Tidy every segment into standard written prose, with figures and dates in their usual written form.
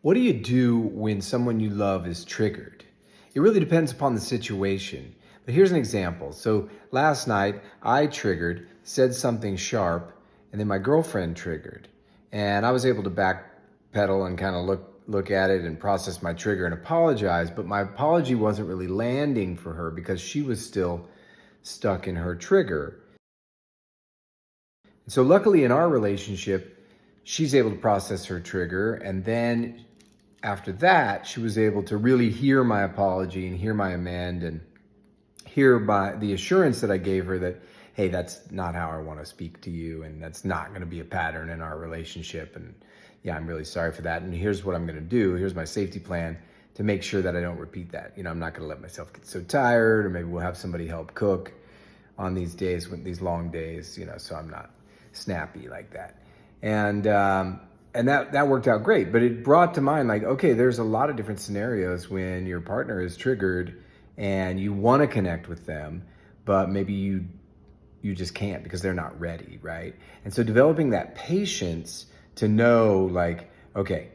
What do you do when someone you love is triggered? It really depends upon the situation. But here's an example. So last night I triggered, said something sharp, and then my girlfriend triggered. And I was able to backpedal and kind of look at it and process my trigger and apologize, but my apology wasn't really landing for her because she was still stuck in her trigger. So luckily in our relationship, she's able to process her trigger, and then after that, she was able to really hear my apology and hear my amend and hear by the assurance that I gave her that, hey, that's not how I want to speak to you, and that's not going to be a pattern in our relationship. And yeah, I'm really sorry for that. And here's what I'm going to do. Here's my safety plan to make sure that I don't repeat that. I'm not going to let myself get so tired, or maybe we'll have somebody help cook on these days, with these long days, so I'm not snappy like that. And that worked out great, but it brought to mind like, okay, there's a lot of different scenarios when your partner is triggered and you want to connect with them, but maybe you just can't because they're not ready, right? And so developing that patience to know like, okay,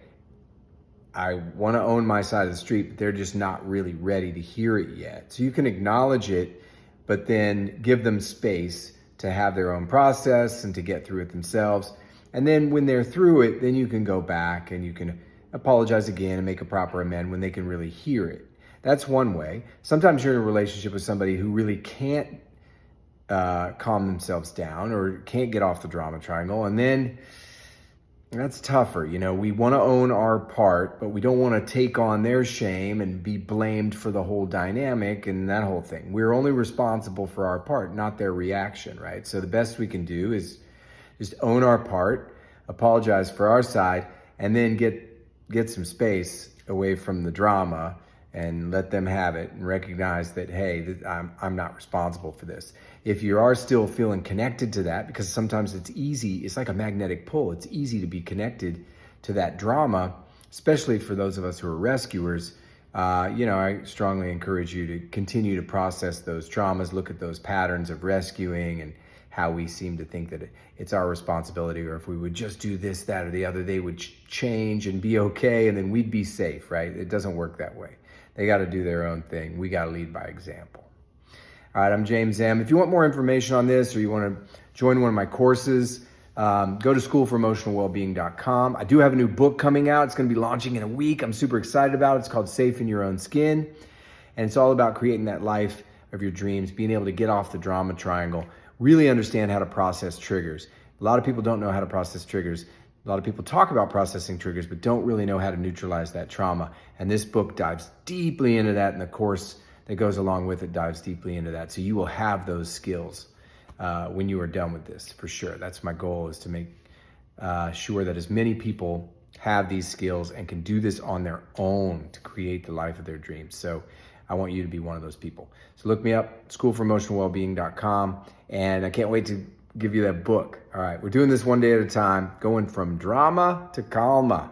I want to own my side of the street, but they're just not really ready to hear it yet. So you can acknowledge it, but then give them space to have their own process and to get through it themselves. And then when they're through it, then you can go back and you can apologize again and make a proper amend when they can really hear it. That's one way. Sometimes you're in a relationship with somebody who really can't calm themselves down or can't get off the drama triangle. And then that's tougher. We want to own our part, but we don't want to take on their shame and be blamed for the whole dynamic and that whole thing. We're only responsible for our part, not their reaction, right? So the best we can do is just own our part, apologize for our side, and then get some space away from the drama and let them have it and recognize that, hey, I'm not responsible for this. If you are still feeling connected to that, because sometimes it's easy, it's like a magnetic pull. It's easy to be connected to that drama, especially for those of us who are rescuers. I strongly encourage you to continue to process those traumas, look at those patterns of rescuing and how we seem to think that it's our responsibility, or if we would just do this, that, or the other, they would change and be okay, and then we'd be safe, right? It doesn't work that way. They got to do their own thing. We got to lead by example. All right, I'm James M. If you want more information on this, or you want to join one of my courses, go to schoolforemotionalwellbeing.com. I do have a new book coming out. It's going to be launching in a week. I'm super excited about it. It's called Safe in Your Own Skin. And it's all about creating that life of your dreams, being able to get off the drama triangle, really understand how to process triggers. A lot of people don't know how to process triggers. A lot of people talk about processing triggers, but don't really know how to neutralize that trauma. And this book dives deeply into that, and the course that goes along with it dives deeply into that. So you will have those skills when you are done with this, for sure. That's my goal, is to make sure that as many people have these skills and can do this on their own to create the life of their dreams. So I want you to be one of those people. So look me up, schoolforemotionalwellbeing.com, and I can't wait to give you that book. All right, we're doing this one day at a time, going from drama to calma.